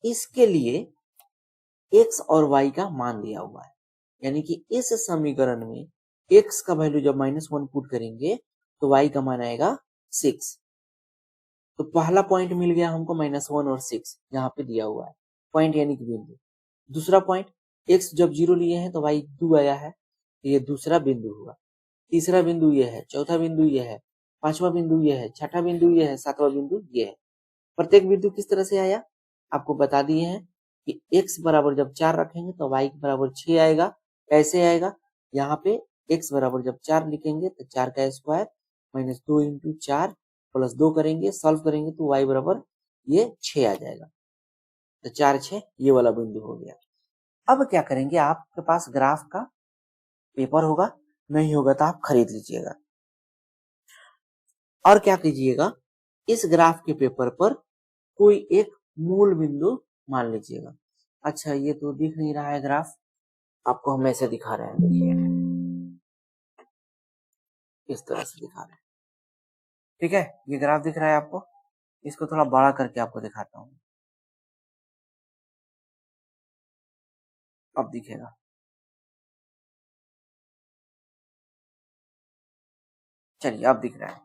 इसके लिए x और y का मान दिया हुआ है, यानी कि इस समीकरण में x का वैल्यू जब -1 पुट करेंगे तो y का मान आएगा 6। तो पहला पॉइंट मिल गया हमको -1 और 6 यहाँ पे दिया हुआ है, पॉइंट यानी कि बिंदु। दूसरा पॉइंट x जब 0 लिए हैं तो y 2 आया है, तो ये दूसरा बिंदु हुआ। तीसरा बिंदु ये है, चौथा बिंदु ये है, पांचवा बिंदु ये है, छठा बिंदु ये है, सातवां बिंदु ये है। प्रत्येक बिंदु किस तरह से आया आपको बता दिए हैं कि x बराबर जब 4 रखेंगे तो y के बराबर 6 आएगा। कैसे आएगा, यहाँ पे x बराबर जब 4 लिखेंगे तो 4 का स्क्वायर माइनस 2 इंटू 4 प्लस 2 करेंगे, सॉल्व करेंगे तो y बराबर ये 6 आ जाएगा। तो 4 6 ये वाला बिंदु हो गया। अब क्या करेंगे, आपके पास ग्राफ का पेपर होगा, नहीं होगा तो आप खरीद लीजिएगा। और क्या कीजिएगा, इस ग्राफ के पेपर पर कोई एक मूल बिंदु मान लीजिएगा। अच्छा ये तो दिख नहीं रहा है ग्राफ, आपको हम ऐसे दिखा रहे हैं, देखिए इस तरह से दिखा रहे हैं। ठीक है, ये ग्राफ दिख रहा है आपको, इसको थोड़ा बड़ा करके आपको दिखाता हूँ, अब दिखेगा। चलिए अब दिख रहा है,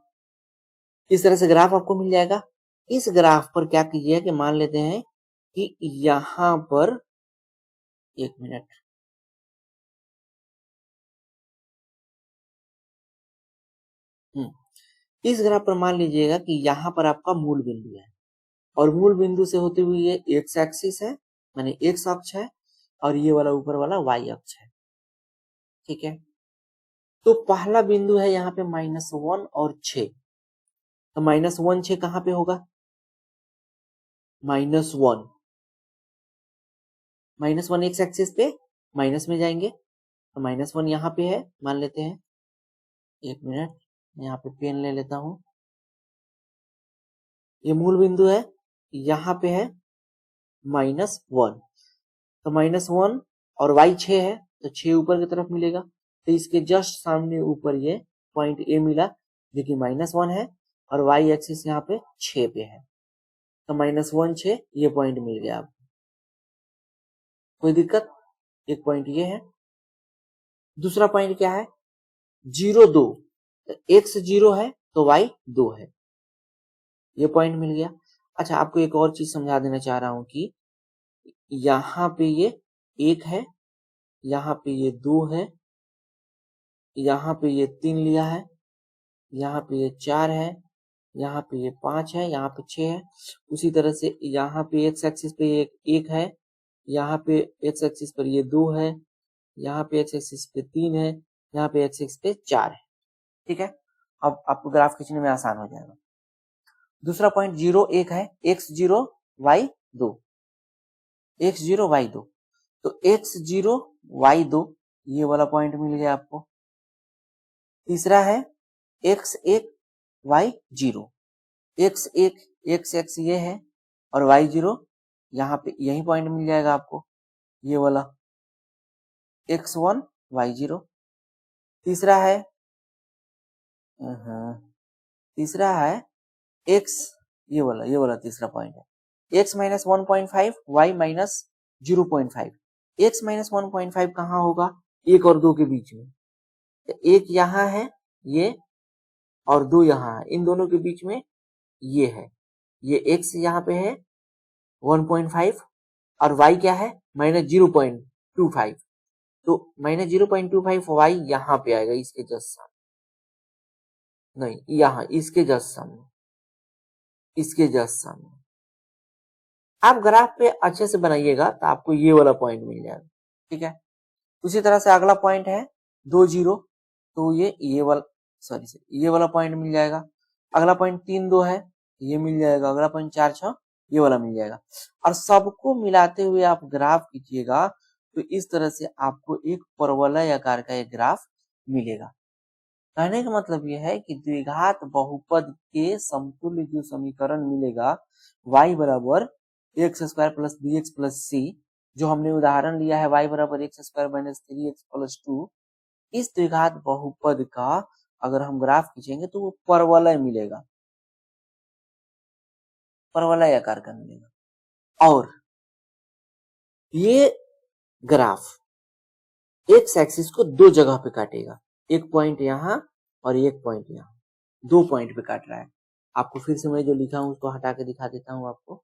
इस तरह से ग्राफ आपको मिल जाएगा। इस ग्राफ पर क्या कीजिए कि मान लेते हैं कि यहां पर, एक मिनट, इस ग्राफ पर मान लीजिएगा कि यहाँ पर आपका मूल बिंदु है और मूल बिंदु से होते हुए ये एक्स एक्सिस है, माने एक्स अक्ष है, और ये वाला ऊपर वाला वाई अक्ष है। ठीक है, तो पहला बिंदु है यहाँ पे -1 और 6। तो -1 6 कहाँ पे होगा, -1 एक्स एक्सिस पे माइनस में जाएंगे, तो -1 यहाँ पे है, मान लेते हैं। एक मिनट, यहाँ पे पेन ले लेता हूं। ये मूल बिंदु है, यहाँ पे है -1, तो -1 और y 6 है, तो 6 ऊपर की तरफ मिलेगा, तो इसके जस्ट सामने ऊपर ये पॉइंट ए मिला जो कि -1 है और y एक्सिस यहाँ पे 6 पे है, तो -1 6 ये पॉइंट मिल गया आपको। कोई दिक्कत, एक पॉइंट ये है। दूसरा पॉइंट क्या है, 0 2, तो x 0 है तो y 2 है, ये पॉइंट मिल गया। अच्छा आपको एक और चीज समझा देना चाह रहा हूं कि यहाँ पे ये 1 है, यहाँ पे ये 2 है, यहाँ पे ये 3 लिया है, यहाँ पे ये 4 है, यहाँ पे ये 5 है, यहाँ पे 6 है। उसी तरह से यहाँ पे एक्स एक्सिस पे ये 1 है, यहाँ पे एक्स एक्सिस पर ये 2 है, यहाँ पे एक्स एक्सिस पे 3 है, यहाँ पे एक्स एक्सिस पे 4 है। ठीक है, अब आपको ग्राफ खींचने में आसान हो जाएगा। दूसरा पॉइंट 0 1 है, x 0 y 2, x 0 y 2, तो x 0 y 2 ये वाला पॉइंट मिल गया आपको। तीसरा है x 1 y 0, x 1 x ये है और y 0 यहाँ पे यही पॉइंट मिल जाएगा आपको, ये वाला x 1 y 0। तीसरा है x, ये वाला तीसरा पॉइंट है, x minus 1.5 y minus 0.5। x minus 1.5 कहाँ होगा, 1 और 2 के बीच में, तो 1 यहाँ है ये और 2 यहाँ है, इन दोनों के बीच में ये है, ये x यहाँ पे है 1.5 और y क्या है -0.25, तो -0.25 y यहाँ पे आएगा, इसके जस्ट सामने, नहीं यहाँ इसके जस्ट सामने, इसके जस्ट सामने। आप ग्राफ पे अच्छे से बनाइएगा तो आपको ये वाला पॉइंट मिल जाएगा। ठीक है, उसी तरह से अगला पॉइंट है 2 0, तो ये वाला पॉइंट मिल जाएगा। अगला पॉइंट 3 2 है, ये मिल जाएगा। अगला पॉइंट 4 6 ये वाला मिल जाएगा। और सबको मिलाते हुए आप ग्राफ कीजिएगा तो इस तरह से आपको एक परवलय आकार का एक ग्राफ मिलेगा। कहने का मतलब यह है कि द्विघात बहुपद के समतुल्य जो समीकरण मिलेगा y बराबर x square plus b x plus c, जो हमने उदाहरण लिया है y बराबर x square minus 3x plus 2, इस द्विघात बहुपद का अगर हम ग्राफ खींचेंगे तो वो परवलय मिलेगा, परवलय आकार का मिलेगा। और ये ग्राफ एक्स एक्सिस को दो जगह पे काटेगा, एक पॉइंट यहाँ और एक पॉइंट यहाँ, 2 पॉइंट पे काट रहा है। आपको फिर से मैं जो लिखा हूं उसको हटा के दिखा देता हूं आपको।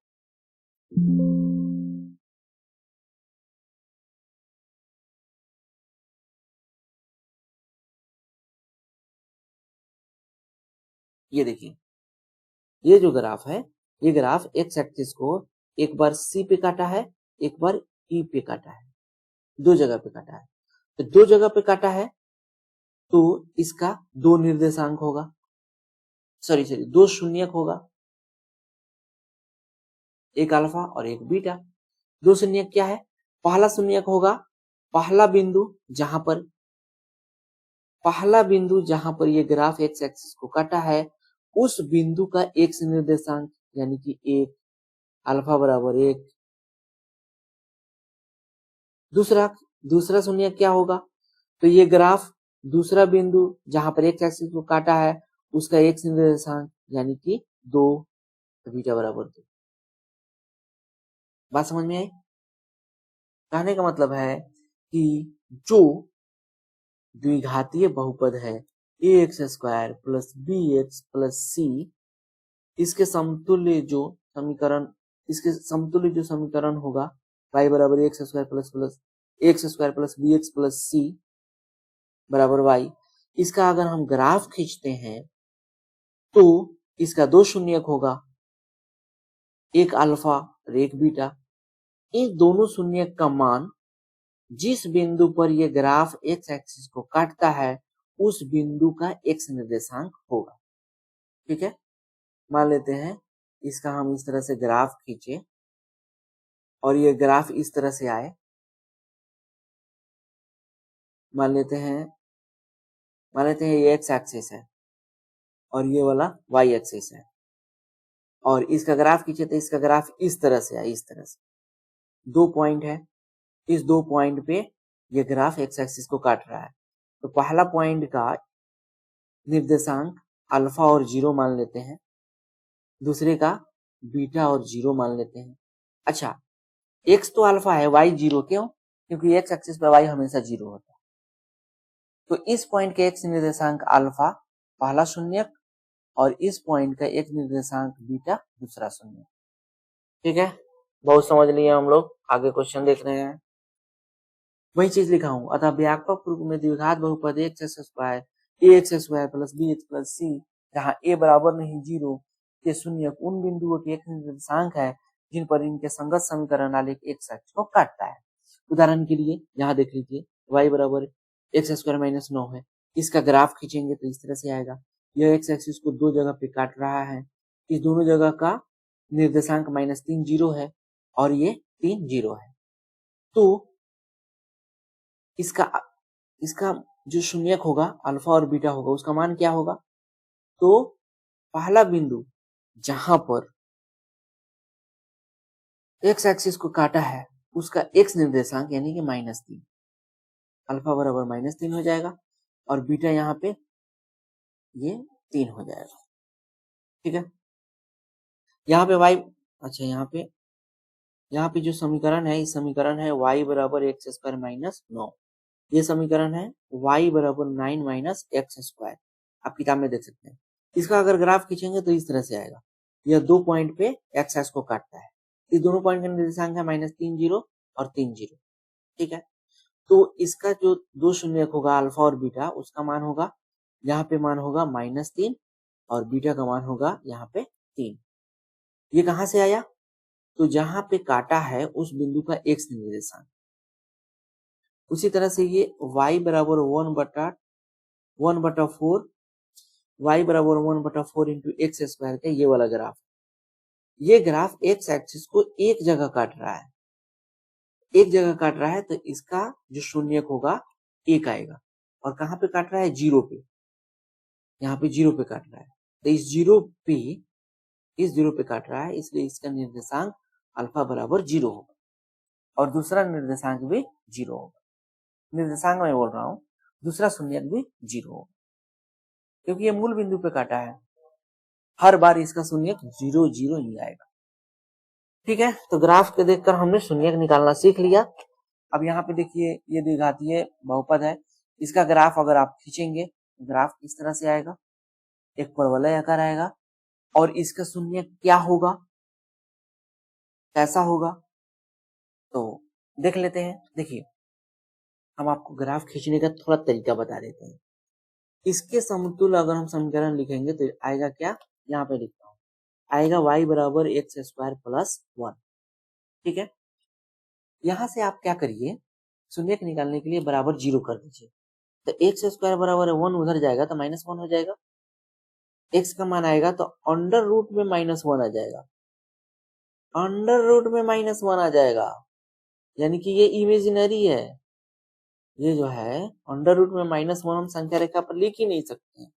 ये देखिए, ये जो ग्राफ है, ये ग्राफ एक्स एक्सिस को एक बार सी पे काटा है, एक बार ई पे काटा है, दो जगह पे काटा है। तो दो जगह पे काटा है तो इसका दो निर्देशांक होगा, सॉरी दो शून्यक होगा, एक अल्फा और एक बीटा। दो शून्यक क्या है? पहला शून्यक होगा पहला बिंदु जहां पर ये ग्राफ एक्स एक्सिस को काटा है, उस बिंदु का एक्स निर्देशांक यानी कि एक, अल्फा बराबर एक। दूसरा शून्यक क्या होगा? तो ये ग्राफ दूसरा बिंदु जहां पर एक्स एक्सिस को काटा है उसका एक्स निर्देशांक यानी कि 2, बीटा बराबर 2। बात समझ में आई? कहने का मतलब है कि जो द्विघातीय बहुपद है a x square plus b x plus c, इसके समतुल्य जो समीकरण होगा y बराबर x square plus b x plus c बराबर y, इसका अगर हम ग्राफ खींचते हैं तो इसका दो शून्यक होगा, एक अल्फा और एक बीटा। इन दोनों शून्यक का मान जिस बिंदु पर यह ग्राफ एक्स एक्सिस को काटता है उस बिंदु का एक्स निर्देशांक होगा। ठीक है, मान लेते हैं इसका हम इस तरह से ग्राफ खींचे और ये ग्राफ इस तरह से आए। मान लेते हैं ये एक्स एक्सिस है और ये वाला वाई एक्सिस है, और इसका ग्राफ खींचे तो इसका ग्राफ इस तरह से आए, इस तरह से। दो पॉइंट है, इस दो पॉइंट पे ये ग्राफ एक्स एक्सिस को काट रहा है। तो पहला पॉइंट का निर्देशांक अल्फा और 0 मान लेते हैं, दूसरे का बीटा और 0 मान लेते हैं। अच्छा, एक्स तो अल्फा है, वाई 0 क्यों? क्योंकि एक्स एक्सिस पर वाई हमेशा 0 होता है। तो इस पॉइंट के एक्स निर्देशांक अल्फा पहला शून्यक और इस पॉइंट का एक निर्देशांक बीटा दूसरा शून्यक। ठीक है, बहुत समझ लिए हम लोग। आगे क्वेश्चन देख रहे हैं, वही चीज लिखा हूं। अतः व्यापक रूप में द्विघात बहुपद x square plus b x plus c, जहाँ ए बराबर नहीं 0 के शून्यक उन बिंदुओं के एक निर्देशांक है जिन पर इनके संगत समीकरण आलेख एक्स एक्सिस को काटता है। उदाहरण के लिए यहाँ देख लीजिए, y बराबर एक्स स्क्वायर माइनस 9 है, इसका ग्राफ खींचेंगे तो इस तरह से आएगा। यह एक्स एक्सिस को दो जगह पे काट रहा है, इस दोनों जगह का निर्देशांक -3 0 है और ये 3 0 है। तो इसका जो शून्यक होगा अल्फा और बीटा होगा, उसका मान क्या होगा? तो पहला बिंदु जहां पर एक्स एक्सिस को काटा है उसका एक्स निर्देशांक यानी कि -3, अल्फा बराबर -3 हो जाएगा और बीटा यहाँ पे ये 3 हो जाएगा। ठीक है, यहाँ पे y, अच्छा यहाँ पे जो समीकरण है, इस समीकरण है y बराबर एक्स स्क्वायर माइनस 9। ये समीकरण है y बराबर 9 माइनस एक्स स्क्वायर, आप किताब में देख सकते हैं। इसका अगर ग्राफ खींचेंगे तो इस तरह से आएगा। यह दो पॉइंट पे एक्स एक्स को काटता है, इस दोनों पॉइंट का निर्देशांक है -3 0 और 3 0। ठीक है, तो इसका जो दो शून्यक होगा अल्फा और बीटा, उसका मान होगा यहाँ पे मान होगा -3 और बीटा का मान होगा यहाँ पे 3। ये कहां से आया? तो जहां पे काटा है उस बिंदु का एक्स निर्देशांक। उसी तरह से ये y बराबर 1/4 इंटू एक्स स्क्वायर का ये वाला ग्राफ, ये ग्राफ एक्स एक्सिस को एक जगह काट रहा है, तो इसका जो शून्यक होगा 1 आएगा। और कहां पे काट रहा है? 0 पे, यहाँ पे 0 पे काट रहा है। तो इस 0 पे काट रहा है, इसलिए इसका निर्देशांक अल्फा बराबर 0 होगा। और दूसरा निर्देशांक भी 0 होगा। निर्देशांक में बोल रहा हूँ, दूसरा शून्यक भी 0 होगा, क्योंकि ये मूल बिंदु पे काटा है। हर बार इसका शून्यक 0 0 ही आएगा। ठीक है, तो ग्राफ के देखकर हमने शून्यक निकालना सीख लिया। अब यहाँ पे देखिए, ये द्विघातीय बहुपद है, इसका ग्राफ अगर आप खींचेंगे, ग्राफ किस तरह से आएगा, एक परवलय आकार आएगा, और इसका शून्यक क्या होगा, कैसा होगा, तो देख लेते हैं। देखिए, हम आपको ग्राफ खींचने का थोड़ा तरीका बता देते हैं। इसके समतुल्य अगर हम समीकरण लिखेंगे तो आएगा क्या, यहाँ पे लिखता हूँ, आएगा y बराबर एक्स स्क्वायर प्लस 1। ठीक है, यहाँ से आप क्या करिए, शून्यक निकालने के लिए बराबर 0 कर दीजिए। तो एक्स स्क्वायर बराबर 1 उधर जाएगा तो -1 हो जाएगा, एक्स का मान आएगा तो अंडर रूट में -1 आ जाएगा, अंडर रूट में -1 आ जाएगा, यानी कि ये इमेजिनरी है। ये जो है अंडर रूट में -1 हम संख्या रेखा पर लिख ही नहीं सकते हैं।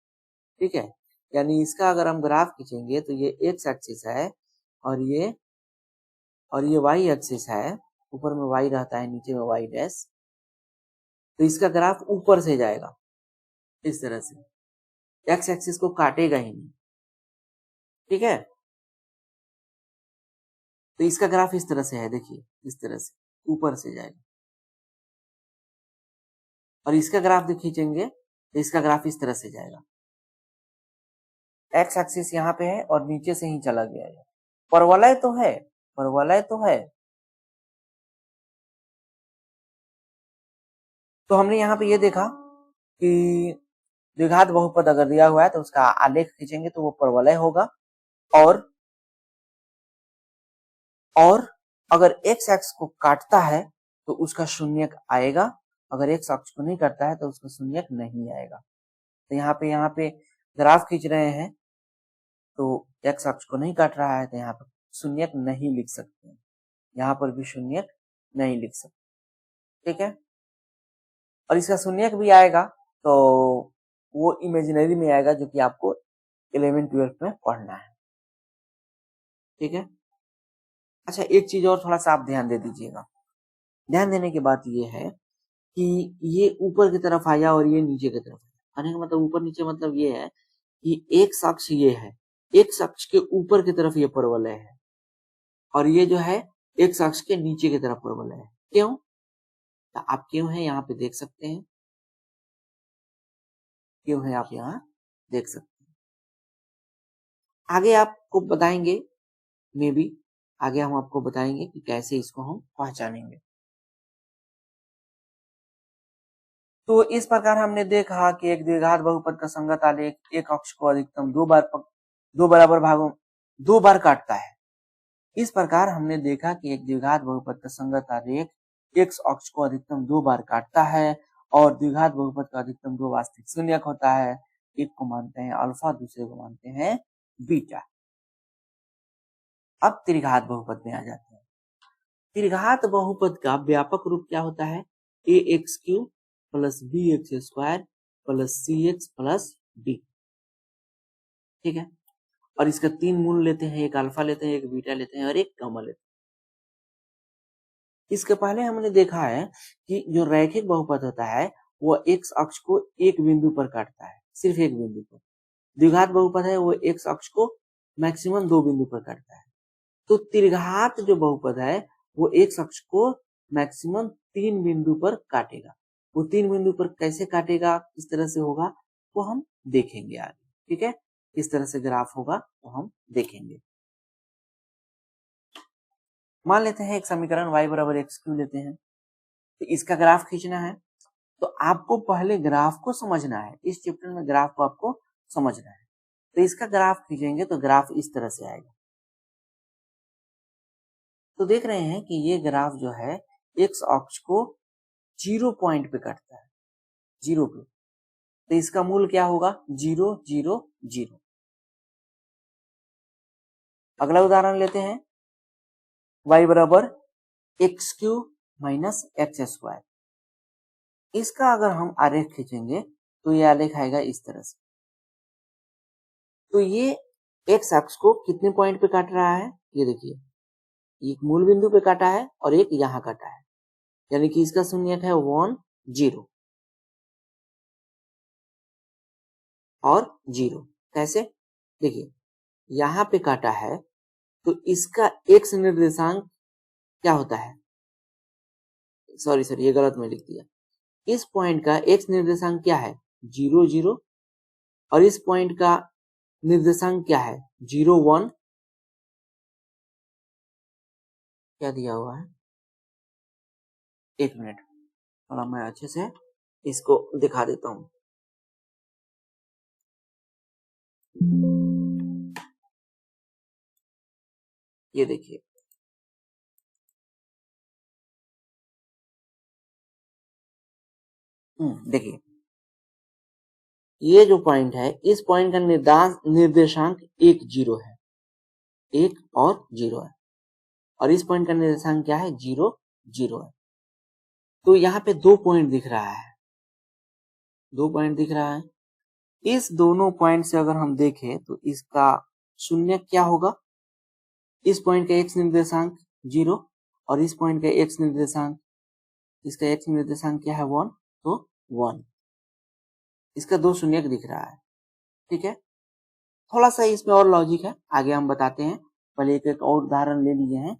ठीक है, यानी इसका अगर हम ग्राफ खींचेंगे तो ये एक्स एक्सिस है और ये वाई एक्सिस है, ऊपर में वाई रहता है, नीचे में वाई डैश, तो इसका ग्राफ ऊपर से जाएगा इस तरह से, एक्स एक्सिस को काटेगा ही नहीं। ठीक है, तो इसका ग्राफ इस तरह से है, देखिए इस तरह से ऊपर से जाएगा, और इसका ग्राफ खींचेंगे तो इसका ग्राफ इस तरह से जाएगा, एक्स एक्सिस यहाँ पे है और नीचे से ही चला गया है। परवलय तो है, परवलय तो है, तो हमने यहाँ पे ये देखा कि द्विघात बहुपद अगर दिया हुआ है तो उसका आलेख खींचेंगे तो वो परवलय होगा, और अगर एक्स एक्स को काटता है तो उसका शून्यक आएगा, अगर एक्स अक्ष को नहीं काटता है तो उसका शून्यक नहीं आएगा। तो यहाँ पे ग्राफ खींच रहे हैं तो एक्स अक्ष को नहीं काट रहा है, तो यहाँ पर शून्यक नहीं लिख सकते हैं, यहाँ पर भी शून्यक नहीं लिख सकते। ठीक है, और इसका शून्यक भी आएगा तो वो इमेजिनरी में आएगा, जो कि आपको 11th-12th में पढ़ना है। ठीक है, अच्छा एक चीज और थोड़ा सा आप ध्यान दे दीजिएगा। ध्यान देने की बात ये है कि ये ऊपर की तरफ आया और ये नीचे की तरफ आया, आने का मतलब ऊपर नीचे मतलब ये है कि एक अक्ष ये है, एक अक्ष के ऊपर की तरफ ये परवलय है, और ये जो है एक अक्ष के नीचे की तरफ परवलय है। क्यों, तो आप क्यों है यहाँ पे देख सकते हैं, क्यों है आप यहाँ देख सकते हैं। आगे आपको बताएंगे, मे बी आगे हम आपको बताएंगे कि कैसे इसको हम पहचानेंगे। तो इस प्रकार हमने देखा कि एक द्विघात बहुपद का संगत आलेख एक अक्ष को अधिकतम दो बराबर भागों 2 बार काटता है। इस प्रकार हमने देखा कि एक द्विघात बहुपद का संगत आलेख एक अक्ष को अधिकतम 2 बार काटता है, और द्विघात बहुपद का अधिकतम 2 वास्तविक शून्यक होता है। एक को मानते हैं अल्फा, दूसरे को मानते हैं बीटा। अब त्रिघात बहुपद में आ जाते हैं। त्रिघात बहुपद का व्यापक रूप क्या होता है, a x cube plus b x square plus c x plus d. ठीक है, और इसका 3 मूल लेते हैं, एक अल्फा लेते हैं, एक बीटा लेते हैं और एक गामा लेते हैं। इसके पहले हमने देखा है कि जो रैखिक बहुपद होता है वो एक्स अक्ष को एक बिंदु पर काटता है, सिर्फ एक बिंदु पर। द्विघात बहुपद है वो एक्स अक्ष को मैक्सिमम 2 बिंदु पर काटता है। तो त्रिघात जो बहुपद है वो एक्स अक्ष को मैक्सिमम 3 बिंदु पर काटेगा। वो 3 बिंदु पर कैसे काटेगा, किस तरह से होगा, वो हम देखेंगे आगे। ठीक है, किस तरह से ग्राफ होगा तो हम देखेंगे। मान लेते हैं एक समीकरण y बराबर एक्स क्यू लेते हैं, तो इसका ग्राफ खींचना है। तो आपको पहले ग्राफ को समझना है, इस चैप्टर में ग्राफ को आपको समझना है। तो इसका ग्राफ खींचेंगे तो ग्राफ इस तरह से आएगा। तो देख रहे हैं कि ये ग्राफ जो है एक्स अक्ष को 0 पॉइंट पे काटता है, 0 पे। तो इसका मूल क्या होगा, 0 0 0। अगला उदाहरण लेते हैं, y बराबर x cube minus x square. इसका अगर हम आलेख खींचेंगे तो ये आलेख आएगा इस तरह से। तो ये एक्स अक्ष को कितने पॉइंट पे काट रहा है, ये देखिए एक मूल बिंदु पे काटा है और एक यहाँ काटा है, यानी कि इसका शून्यक है 1 0 और 0। कैसे? देखिए यहाँ पे काटा है तो इसका x निर्देशांक क्या होता है, सॉरी ये गलत में लिख दिया। इस पॉइंट का x निर्देशांक क्या है 0 0 और इस पॉइंट का निर्देशांक क्या है 0 1। क्या दिया हुआ है, एक मिनट थोड़ा मैं अच्छे से इसको दिखा देता हूं। ये देखिए देखिए ये जो पॉइंट है इस पॉइंट का निर्देशांक 1 0 है, 1 और 0 है और इस पॉइंट का निर्देशांक क्या है 0 0 है। तो यहाँ पे 2 पॉइंट दिख रहा है, 2 पॉइंट दिख रहा है। इस दोनों पॉइंट से अगर हम देखें तो इसका शून्य क्या होगा, इस पॉइंट का x निर्देशांक 0 और इस पॉइंट का x निर्देशांक, इसका x निर्देशांक क्या है 1, तो 1। इसका 2 शून्य दिख रहा है, ठीक है। थोड़ा सा इसमें और लॉजिक है, आगे हम बताते हैं। पहले एक और उदाहरण ले लिए हैं,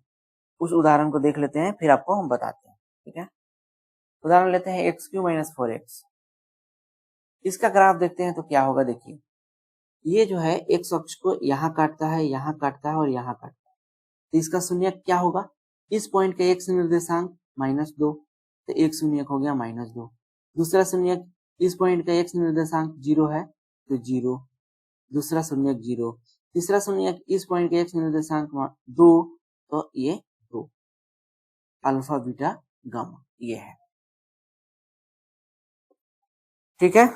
उस उदाहरण को देख लेते हैं फिर आपको हम बताते हैं, ठीक है। उदाहरण लेते हैं x³ - 4x। इसका ग्राफ देखते हैं तो क्या होगा। देखिए ये जो है x अक्ष को यहाँ काटता है, यहाँ काटता है और यहाँ काटता है, तो इसका शून्य क्या होगा, इस पॉइंट का x निर्देशांक -2, तो एक शून्य हो गया -2। दूसरा शून्य, इस पॉइंट का x निर्देशांक 0 है तो 0, दूसरा शून्य 0। तीसरा शून्य, इस पॉइंट का x निर्देशांक 2, तो ये 2। अल्फा बीटा गामा ये है, ठीक है।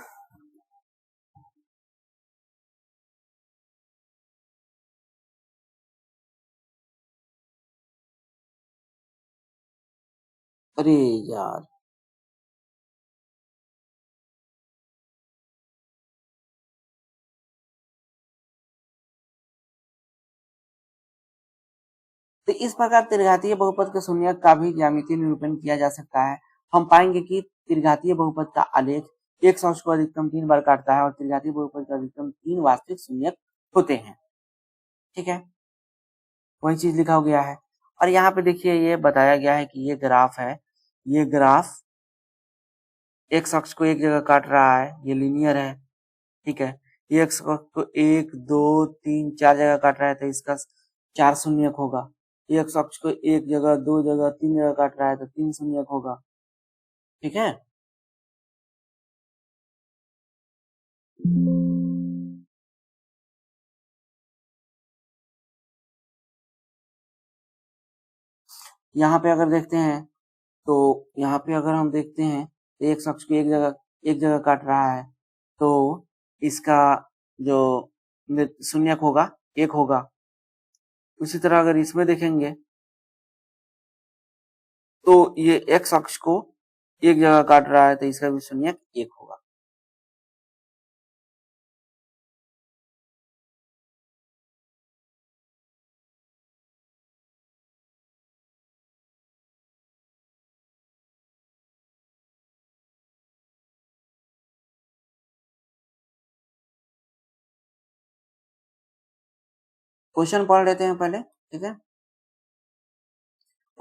अरे यार तो इस प्रकार त्रिघातीय बहुपद के शून्यक का भी ज्यामितीय निरूपण किया जा सकता है। हम पाएंगे कि त्रिघातीय बहुपद का आलेख एक अक्ष को अधिकतम 3 बार काटता है और त्रिघातीय बहुपद का अधिकतम 3 वास्तविक शून्यक होते हैं, ठीक है। वही चीज लिखा गया है और यहाँ पे देखिए ये बताया गया है कि ये ग्राफ है, ये ग्राफ एक अक्ष को एक जगह काट रहा है, ये लीनियर है, ठीक है। ये एक्स को 1 2 3 4 जगह काट रहा है तो इसका 4 शून्यक होगा। एक्स अक्ष को एक जगह 2 जगह 3 जगह काट रहा है तो 3 शून्यक होगा, ठीक है। यहाँ पे अगर देखते हैं तो यहाँ पे अगर हम देखते हैं तो एक अक्ष को एक जगह काट रहा है तो इसका जो शून्यक होगा 1 होगा। उसी तरह अगर इसमें देखेंगे तो ये एक्स अक्ष को एक जगह काट रहा है तो इसका भी शून्यक 1 होगा। क्वेश्चन पढ़ लेते हैं पहले, ठीक है।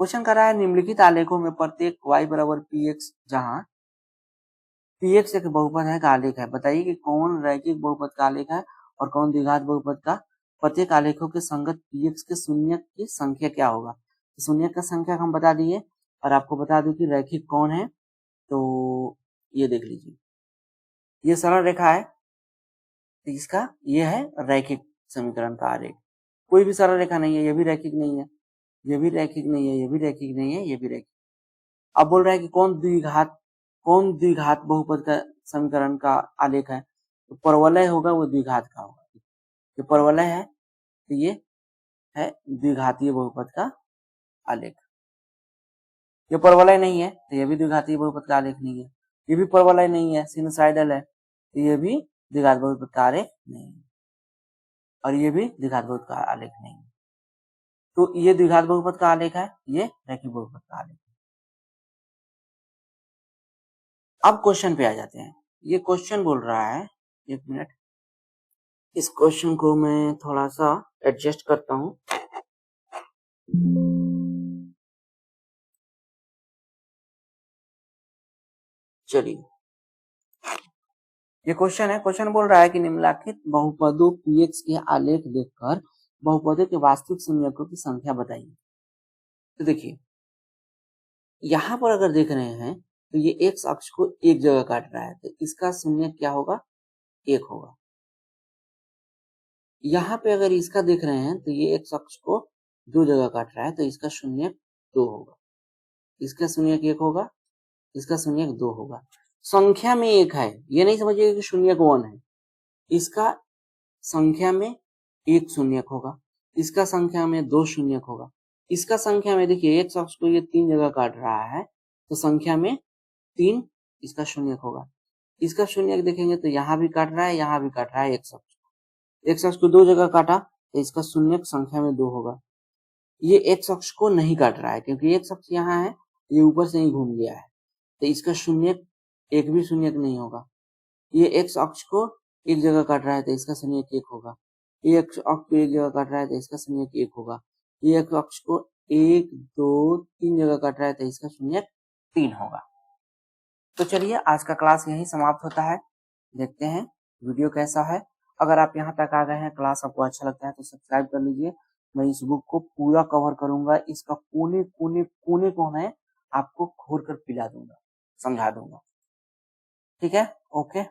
क्वेश्चन कर रहा है निम्नलिखित आलेखों में प्रत्येक y बराबर px जहां px एक बहुपद है का आलेख है। बताइए कि कौन रैखिक बहुपद का आलेख है और कौन द्विघात बहुपद का। प्रत्येक आलेखों के संगत px के शून्यक की संख्या क्या होगा। शून्यक का संख्या हम बता दिए और आपको बता दूं कि रैखिक कौन है। तो ये देख लीजिए, ये सरल रेखा है तो इसका ये है रैखिक समीकरण का आलेख। कोई भी सरल रेखा नहीं है, ये भी रैखिक नहीं है, ये भी रैखिक नहीं है, ये भी रैखिक नहीं है, ये भी रैखिक। अब बोल रहा है कि कौन द्विघात बहुपद का समीकरण का आलेख है। तो परवलय होगा वो द्विघात का होगा। ये परवलय है तो ये है द्विघातीय बहुपद का आलेख। ये परवलय नहीं है तो ये भी द्विघातीय बहुपद का आलेख नहीं है। ये भी परवलय नहीं है, सिनुसाइडल है तो ये भी द्विघात बहुपद का आलेख नहीं है और ये भी द्विघात बहुपद का आलेख नहीं है। तो ये द्विघात बहुपद का आलेख है, ये रैखिक बहुपद का आलेख है। अब क्वेश्चन पे आ जाते हैं। ये क्वेश्चन बोल रहा है, एक मिनट, इस क्वेश्चन को मैं थोड़ा सा एडजस्ट करता हूं। चलिए, ये क्वेश्चन है। क्वेश्चन बोल रहा है कि निम्नलिखित बहुपदों पीएक्स के आलेख देखकर बहुपदों के वास्तविक संयोजकों की संख्या बताइए। तो देखिए, यहां पर अगर देख रहे हैं तो ये एक्स अक्ष को एक जगह काट रहा है, तो इसका शून्य क्या होगा, एक होगा। यहाँ पे अगर इसका देख रहे हैं तो ये एक्स अक्ष को दो जगह काट रहा है, तो इसका शून्य दो होगा, इसका शून्य एक होगा, इसका शून्य दो होगा। संख्या में एक है, ये नहीं समझिएगा कि शून्य वन है, इसका संख्या में एक शून्यक होगा, इसका संख्या में दो शून्यक होगा, इसका संख्या में देखिए एक्स अक्ष को ये तीन जगह काट रहा है, तो संख्या में तीन इसका शून्यक होगा। इसका शून्यक देखेंगे तो यहाँ भी काट रहा है, यहाँ भी काट रहा है, एक्स अक्ष को दो जगह काटा तो इसका शून्यक संख्या में दो होगा। ये एक्स अक्ष को नहीं काट रहा है क्योंकि एक्स अक्ष यहाँ है, ये ऊपर से ही घूम गया है, तो इसका शून्यक एक भी शून्यक नहीं होगा। ये एक्स अक्ष को एक जगह काट रहा है तो इसका शून्यक एक होगा, ये एक्स अक्ष को एक जगह काट रहा है तो इसका शून्यक एक होगा, ये एक्स अक्ष को एक दो तीन जगह काट रहा है तो इसका शून्यक तीन होगा। तो चलिए, आज का क्लास यही समाप्त होता है। देखते हैं वीडियो कैसा है। अगर आप यहाँ तक आ गए हैं, क्लास आपको अच्छा लगता है तो सब्सक्राइब कर लीजिए। मैं इस बुक को पूरा कवर करूंगा, इसका कोने कोने कोने कौन है आपको खोल कर पिला दूंगा, समझा दूंगा। ठीक है, ओके।